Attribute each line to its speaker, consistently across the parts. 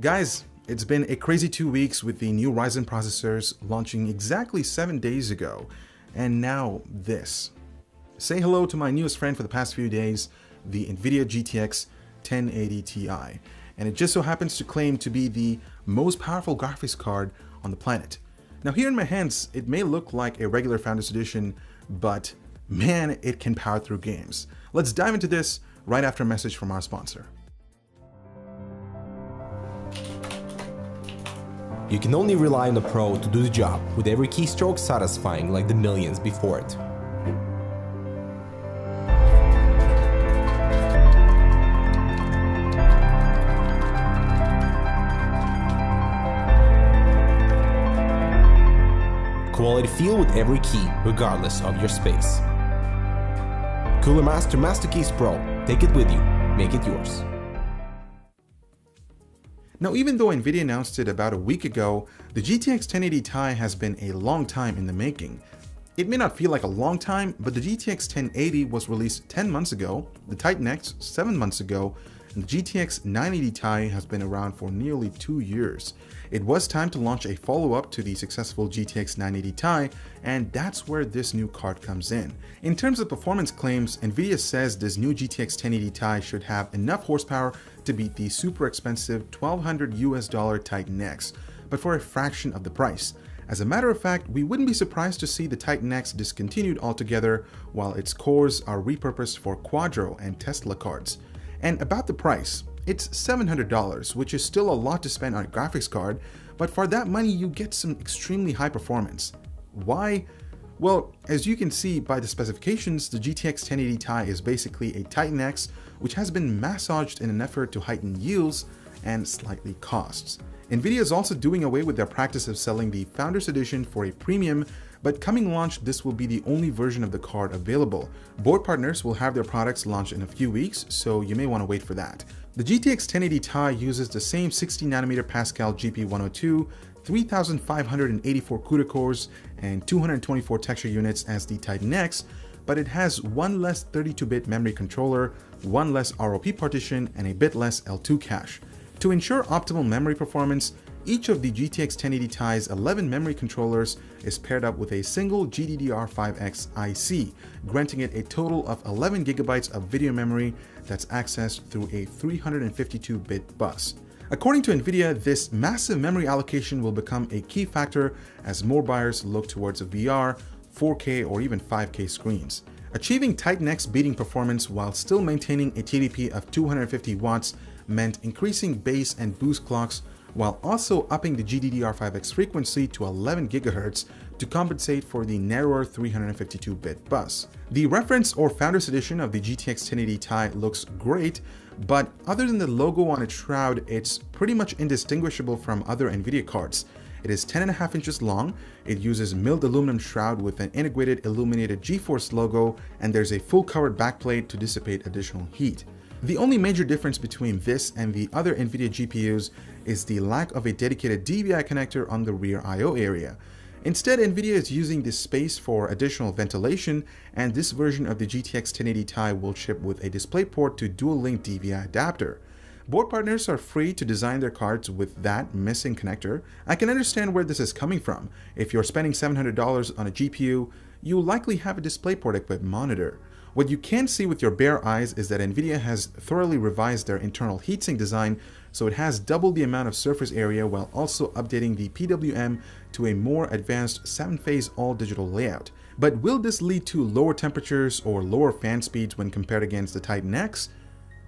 Speaker 1: Guys, it's been a crazy 2 weeks with the new Ryzen processors launching exactly 7 days ago, and now this. Say hello to my newest friend for the past few days, the Nvidia GTX 1080 Ti, and it just so happens to claim to be the most powerful graphics card on the planet. Now here in my hands, it may look like a regular Founders Edition, but man, it can power through games. Let's dive into this right after a message from our sponsor.
Speaker 2: You can only rely on the pro to do the job, with every keystroke satisfying like the millions before it. Quality feel with every key, regardless of your space. Cooler Master Master Keys Pro. Take it with you. Make it yours.
Speaker 1: Now, even though Nvidia announced it about a week ago, the GTX 1080 Ti has been a long time in the making. It may not feel like a long time, but the GTX 1080 was released 10 months ago, the Titan X 7 months ago, and the GTX 980 Ti has been around for nearly 2 years. It was time to launch a follow-up to the successful GTX 980 Ti, and that's where this new card comes in. In terms of performance claims, Nvidia says this new GTX 1080 Ti should have enough horsepower to beat the super expensive $1,200 Titan X, but for a fraction of the price. As a matter of fact, we wouldn't be surprised to see the Titan X discontinued altogether, while its cores are repurposed for Quadro and Tesla cards. And about the price, it's $700, which is still a lot to spend on a graphics card, but for that money you get some extremely high performance. Why? Well, as you can see by the specifications, the GTX 1080 Ti is basically a Titan X, which has been massaged in an effort to heighten yields and slightly costs. Nvidia is also doing away with their practice of selling the Founders Edition for a premium, but coming launch, this will be the only version of the card available. Board partners will have their products launched in a few weeks, so you may want to wait for that. The GTX 1080 Ti uses the same 60nm Pascal GP102, 3584 CUDA cores, and 224 texture units as the Titan X, but it has one less 32-bit memory controller, one less ROP partition, and a bit less L2 cache. To ensure optimal memory performance, each of the GTX 1080 Ti's 11 memory controllers is paired up with a single GDDR5X IC, granting it a total of 11 GB of video memory that's accessed through a 352-bit bus. According to Nvidia, this massive memory allocation will become a key factor as more buyers look towards a VR, 4K, or even 5K screens. Achieving Titan X beating performance while still maintaining a TDP of 250 watts meant increasing base and boost clocks while also upping the GDDR5X frequency to 11 GHz to compensate for the narrower 352-bit bus. The reference or Founders Edition of the GTX 1080 Ti looks great, but other than the logo on its shroud, it's pretty much indistinguishable from other Nvidia cards. It is 10.5 inches long, it uses milled aluminum shroud with an integrated illuminated GeForce logo, and there's a full covered backplate to dissipate additional heat. The only major difference between this and the other Nvidia GPUs is the lack of a dedicated DVI connector on the rear I/O area. Instead, Nvidia is using this space for additional ventilation, and this version of the GTX 1080 Ti will ship with a DisplayPort to dual-link DVI adapter. Board partners are free to design their cards with that missing connector. I can understand where this is coming from. If you're spending $700 on a GPU, you likely have a DisplayPort equipped monitor. What you can see with your bare eyes is that Nvidia has thoroughly revised their internal heatsink design, so it has double the amount of surface area while also updating the PWM to a more advanced 7-phase all-digital layout. But will this lead to lower temperatures or lower fan speeds when compared against the Titan X?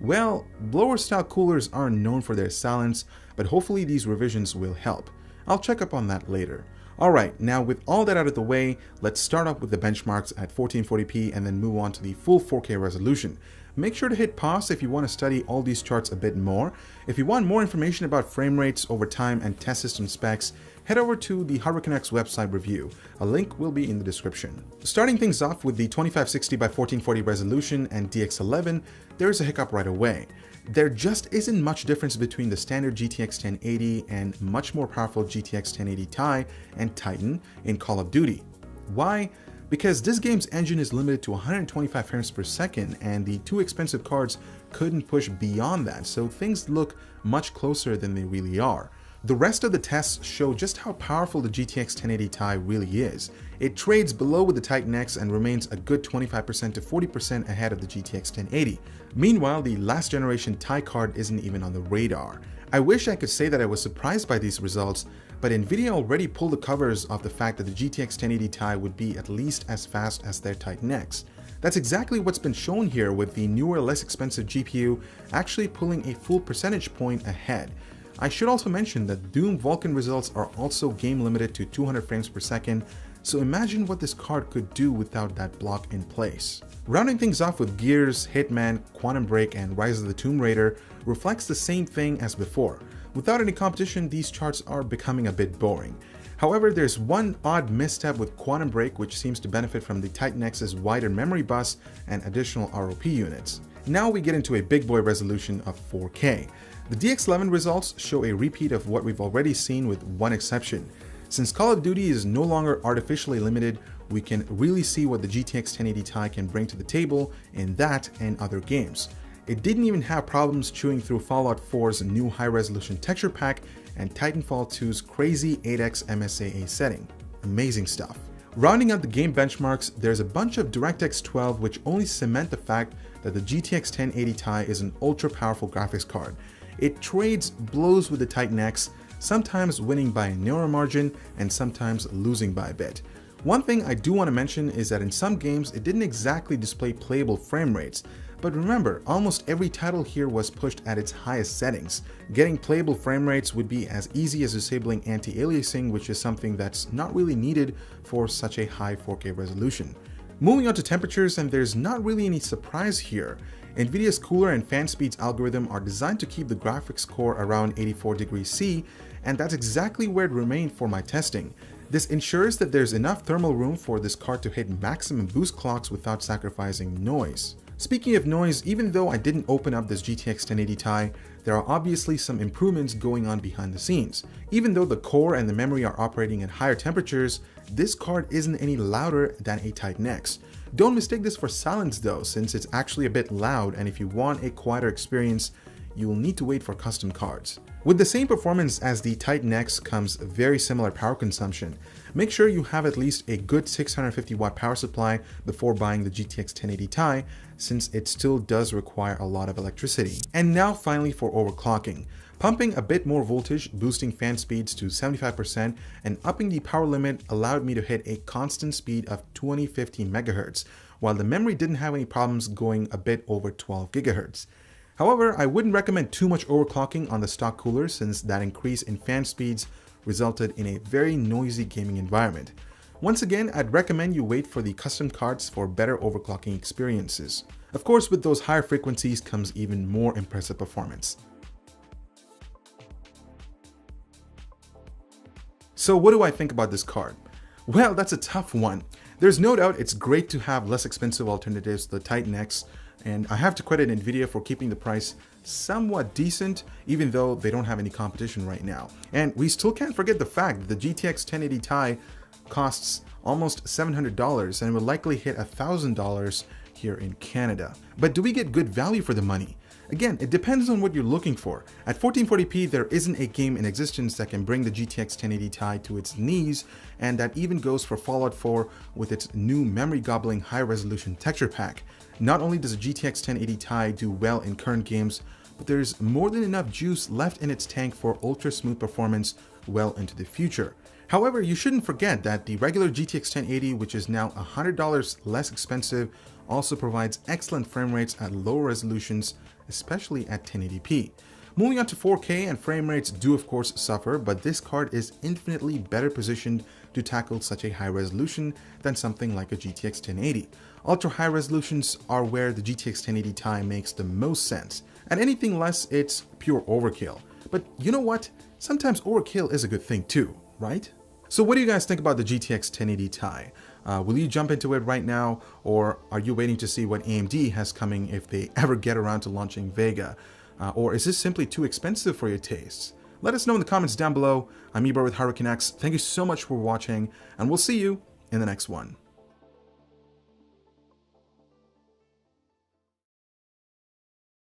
Speaker 1: Well, blower-style coolers aren't known for their silence, but hopefully these revisions will help. I'll check up on that later. Alright, now with all that out of the way, let's start off with the benchmarks at 1440p and then move on to the full 4K resolution. Make sure to hit pause if you want to study all these charts a bit more. If you want more information about frame rates over time and test system specs, head over to the HardwareConnect's website review. A link will be in the description. Starting things off with the 2560 by 1440 resolution and DX11, there's a hiccup right away. There just isn't much difference between the standard GTX 1080 and much more powerful GTX 1080 Ti and Titan in Call of Duty. Why? Because this game's engine is limited to 125 frames per second and the two expensive cards couldn't push beyond that, so things look much closer than they really are. The rest of the tests show just how powerful the GTX 1080 Ti really is. It trades below with the Titan X and remains a good 25% to 40% ahead of the GTX 1080. Meanwhile, the last generation Ti card isn't even on the radar. I wish I could say that I was surprised by these results, but Nvidia already pulled the covers off the fact that the GTX 1080 Ti would be at least as fast as their Titan X. That's exactly what's been shown here, with the newer, less expensive GPU actually pulling a full percentage point ahead. I should also mention that Doom Vulkan results are also game limited to 200 frames per second, so imagine what this card could do without that block in place. Rounding things off with Gears, Hitman, Quantum Break, and Rise of the Tomb Raider reflects the same thing as before. Without any competition, these charts are becoming a bit boring. However, there's one odd misstep with Quantum Break, which seems to benefit from the Titan X's wider memory bus and additional ROP units. Now we get into a big boy resolution of 4K. The DX11 results show a repeat of what we've already seen, with one exception. Since Call of Duty is no longer artificially limited, we can really see what the GTX 1080 Ti can bring to the table in that and other games. It didn't even have problems chewing through Fallout 4's new high-resolution texture pack and Titanfall 2's crazy 8x MSAA setting. Amazing stuff. Rounding out the game benchmarks, there's a bunch of DirectX 12 which only cement the fact that the GTX 1080 Ti is an ultra-powerful graphics card. It trades blows with the Titan X, sometimes winning by a narrow margin and sometimes losing by a bit. One thing I do want to mention is that in some games it didn't exactly display playable frame rates, but remember, almost every title here was pushed at its highest settings. Getting playable frame rates would be as easy as disabling anti-aliasing, which is something that's not really needed for such a high 4K resolution. Moving on to temperatures, and there's not really any surprise here. Nvidia's cooler and fan speeds algorithm are designed to keep the graphics core around 84 degrees C, and that's exactly where it remained for my testing. This ensures that there's enough thermal room for this card to hit maximum boost clocks without sacrificing noise. Speaking of noise, even though I didn't open up this GTX 1080 Ti, there are obviously some improvements going on behind the scenes. Even though the core and the memory are operating at higher temperatures, this card isn't any louder than a Titan X. Don't mistake this for silence though, since it's actually a bit loud, and if you want a quieter experience, you will need to wait for custom cards. With the same performance as the Titan X comes very similar power consumption. Make sure you have at least a good 650 watt power supply before buying the GTX 1080 Ti, since it still does require a lot of electricity. And now finally for overclocking. Pumping a bit more voltage, boosting fan speeds to 75%, and upping the power limit allowed me to hit a constant speed of 2050 MHz, while the memory didn't have any problems going a bit over 12 GHz. However, I wouldn't recommend too much overclocking on the stock cooler, since that increase in fan speeds resulted in a very noisy gaming environment. Once again, I'd recommend you wait for the custom cards for better overclocking experiences. Of course, with those higher frequencies comes even more impressive performance. So what do I think about this card? Well, that's a tough one. There's no doubt it's great to have less expensive alternatives to the Titan X, and I have to credit Nvidia for keeping the price somewhat decent, even though they don't have any competition right now. And we still can't forget the fact that the GTX 1080 Ti costs almost $700 and will likely hit $1,000 here in Canada. But do we get good value for the money? Again, it depends on what you're looking for. At 1440p, there isn't a game in existence that can bring the GTX 1080 Ti to its knees, and that even goes for Fallout 4 with its new memory-gobbling high-resolution texture pack. Not only does the GTX 1080 Ti do well in current games, but there's more than enough juice left in its tank for ultra-smooth performance well into the future. However, you shouldn't forget that the regular GTX 1080, which is now $100 less expensive, also provides excellent frame rates at lower resolutions, especially at 1080p. Moving on to 4K, and frame rates do of course suffer, but this card is infinitely better positioned to tackle such a high resolution than something like a GTX 1080. Ultra high resolutions are where the GTX 1080 Ti makes the most sense, and anything less, it's pure overkill. But you know what? Sometimes overkill is a good thing too, right? So what do you guys think about the GTX 1080 Ti? Will you jump into it right now, or are you waiting to see what AMD has coming if they ever get around to launching Vega? Or is this simply too expensive for your tastes? Let us know in the comments down below. I'm Ibra with Hurricane X. Thank you so much for watching, and we'll see you in the next one.